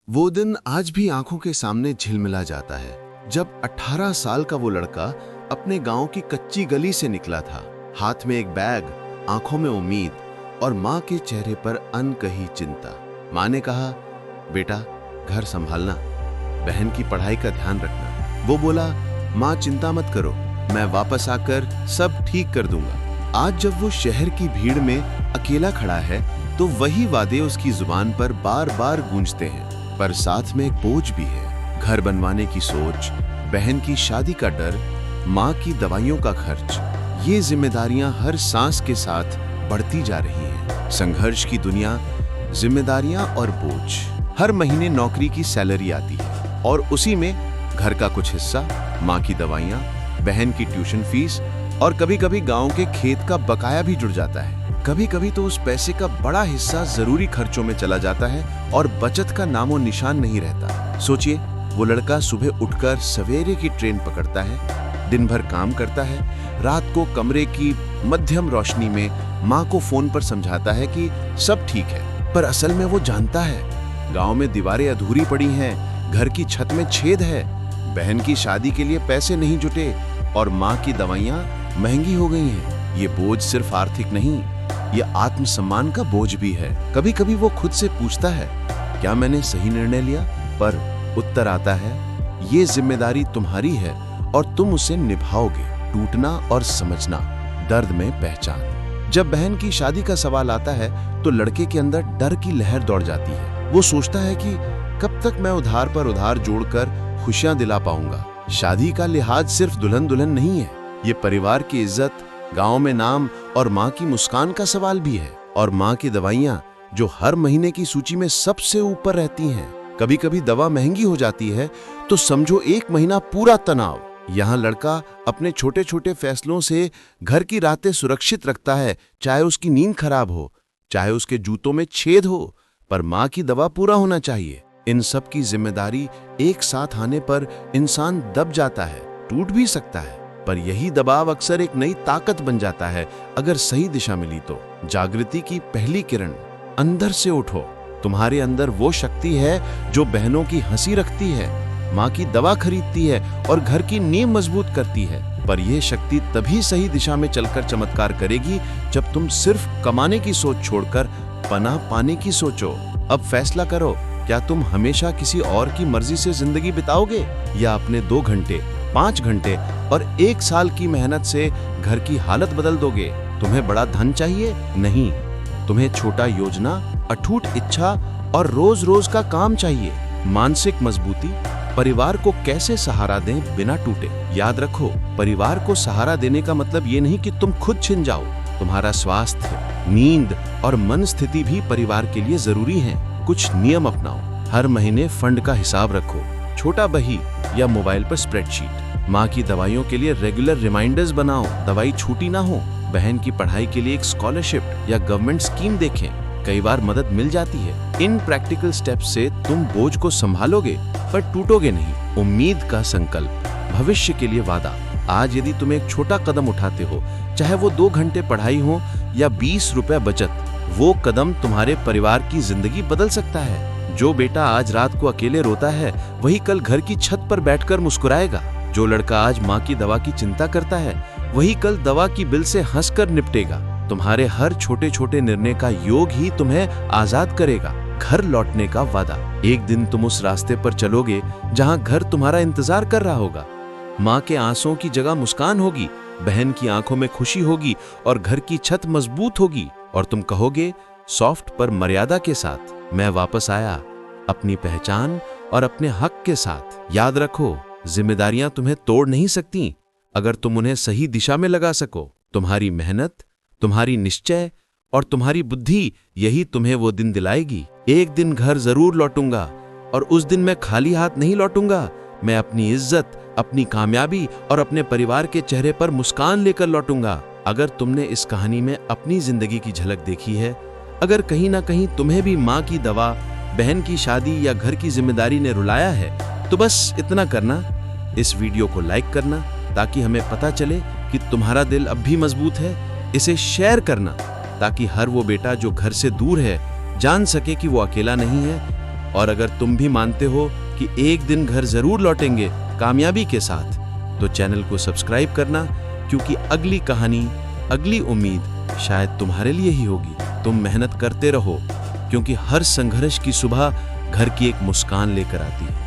वो दिन आज भी आंखों के सामने झिलमिला जाता है जब 18 साल का वो लड़का अपने गांव की कच्ची गली से निकला था। हाथ में एक बैग, आंखों में उम्मीद और माँ के चेहरे पर अनकही चिंता। माँ ने कहा, बेटा घर संभालना, बहन की पढ़ाई का ध्यान रखना। वो बोला, माँ चिंता मत करो, मैं वापस आकर सब ठीक कर दूंगा। आज जब वो शहर की भीड़ में अकेला खड़ा है तो वही वादे उसकी जुबान पर बार बार गूंजते हैं, पर साथ में एक बोझ भी है। घर बनवाने की सोच, बहन की शादी का डर, माँ की दवाइयों का खर्च। ये जिम्मेदारियां हर सांस के साथ बढ़ती जा रही हैं। संघर्ष की दुनिया, जिम्मेदारियां और बोझ। हर महीने नौकरी की सैलरी आती है और उसी में घर का कुछ हिस्सा, माँ की दवाइयां, बहन की ट्यूशन फीस और कभी कभी गांव के खेत का बकाया भी जुड़ जाता है। कभी कभी तो उस पैसे का बड़ा हिस्सा जरूरी खर्चों में चला जाता है और बचत का नामो निशान नहीं रहता। सोचिए, वो लड़का सुबह उठकर सवेरे की ट्रेन पकड़ता है, दिन भर काम करता है, रात को कमरे की मध्यम रोशनी में माँ को फोन पर समझाता है कि सब ठीक है, पर असल में वो जानता है गांव में दीवारें अधूरी पड़ी हैं, घर की छत में छेद है, बहन की शादी के लिए पैसे नहीं जुटे और माँ की दवाइयाँ महंगी हो गई हैं। ये बोझ सिर्फ आर्थिक नहीं, ये आत्मसम्मान का बोझ भी है। कभी कभी वो खुद से पूछता है, क्या मैंने सही निर्णय लिया? पर उत्तर आता है, ये जिम्मेदारी तुम्हारी है और तुम उसे निभाओगे। टूटना और समझना, दर्द में पहचान। जब बहन की शादी का सवाल आता है तो लड़के के अंदर डर की लहर दौड़ जाती है। वो सोचता है कि कब तक मैं उधार पर उधार जोड़कर खुशियां दिला पाऊंगा। शादी का लिहाज सिर्फ दुल्हन दुल्हन नहीं है, ये परिवार की इज्जत, गांव में नाम और माँ की मुस्कान का सवाल भी है। और माँ की दवाइयाँ जो हर महीने की सूची में सबसे ऊपर रहती हैं। कभी कभी दवा महंगी हो जाती है तो समझो एक महीना पूरा तनाव। यहाँ लड़का अपने छोटे छोटे फैसलों से घर की रातें सुरक्षित रखता है, चाहे उसकी नींद खराब हो, चाहे उसके जूतों में छेद हो, पर माँ की दवा पूरा होना चाहिए। इन सब की जिम्मेदारी एक साथ आने पर इंसान दब जाता है, टूट भी सकता है, पर यही दबाव अक्सर एक नई ताकत बन जाता है अगर सही दिशा मिली तो। जागृति की पहली किरण, अंदर से उठो। तुम्हारे अंदर वो शक्ति है जो बहनों की हंसी रखती है, माँ की दवा खरीदती है और घर की नींव मजबूत करती है। पर यह शक्ति तभी सही दिशा में चलकर चमत्कार करेगी जब तुम सिर्फ कमाने की सोच छोड़कर पनाह पाने की सोचो। अब फैसला करो, क्या तुम हमेशा किसी और की मर्जी से जिंदगी बिताओगे या अपने 2 घंटे, 5 घंटे और 1 साल की मेहनत से घर की हालत बदल दोगे? तुम्हें बड़ा धन चाहिए? नहीं, तुम्हें छोटा योजना, अटूट इच्छा और रोज रोज का काम चाहिए। मानसिक मजबूती, परिवार को कैसे सहारा दें बिना टूटे। याद रखो, परिवार को सहारा देने का मतलब ये नहीं कि तुम खुद छिन जाओ। तुम्हारा स्वास्थ्य, नींद और मन स्थिति भी परिवार के लिए जरूरी है। कुछ नियम अपनाओ। हर महीने फंड का हिसाब रखो, छोटा बही या मोबाइल पर स्प्रेडशीट। माँ की दवाइयों के लिए रेगुलर रिमाइंडर्स बनाओ, दवाई छूटी ना हो। बहन की पढ़ाई के लिए एक स्कॉलरशिप या गवर्नमेंट स्कीम देखें, कई बार मदद मिल जाती है। इन प्रैक्टिकल स्टेप्स से तुम बोझ को संभालोगे पर टूटोगे नहीं। उम्मीद का संकल्प, भविष्य के लिए वादा। आज यदि तुम एक छोटा कदम उठाते हो, चाहे वो 2 घंटे पढ़ाई हो या 20 रुपए बचत, वो कदम तुम्हारे परिवार की जिंदगी बदल सकता है। जो बेटा आज रात को अकेले रोता है वही कल घर की छत पर बैठकर मुस्कुराएगा। जो लड़का आज माँ की दवा की चिंता करता है वही कल दवा की बिल से हंसकर निपटेगा। तुम्हारे हर छोटे छोटे निर्णय का योग ही तुम्हें आजाद करेगा। घर लौटने का वादा, एक दिन तुम उस रास्ते पर चलोगे जहाँ घर तुम्हारा इंतजार कर रहा होगा। माँ के आंसुओं की जगह मुस्कान होगी, बहन की आंखों में खुशी होगी और घर की छत मजबूत होगी। और तुम कहोगे सॉफ्ट पर मर्यादा के साथ, मैं वापस आया अपनी पहचान और अपने हक के साथ। याद रखो, जिम्मेदारियां तुम्हें तोड़ नहीं सकती अगर तुम उन्हें सही दिशा में लगा सको। तुम्हारी मेहनत, तुम्हारी निश्चय और तुम्हारी बुद्धि, यही तुम्हें वो दिन दिलाएगी। एक दिन घर जरूर लौटूंगा और उस दिन मैं खाली हाथ नहीं लौटूंगा। मैं अपनी इज्जत, अपनी कामयाबी और अपने परिवार के चेहरे पर मुस्कान लेकर लौटूंगा। अगर तुमने इस कहानी में अपनी जिंदगी की झलक देखी है, अगर कहीं ना कहीं तुम्हें भी माँ की दवा, बहन की शादी या घर की जिम्मेदारी ने रुलाया है, तो बस इतना करना, इस वीडियो को लाइक करना ताकि हमें पता चले कि तुम्हारा दिल अब भी मजबूत है। इसे शेयर करना ताकि हर वो बेटा जो घर से दूर है जान सके कि वो अकेला नहीं है और अगर तुम भी मानते हो कि एक दिन घर जरूर लौटेंगे कामयाबी के साथ, तो चैनल को सब्सक्राइब करना, क्योंकि अगली कहानी, अगली उम्मीद शायद तुम्हारे लिए ही होगी। तुम मेहनत करते रहो, क्योंकि हर संघर्ष की सुबह घर की एक मुस्कान लेकर आती है।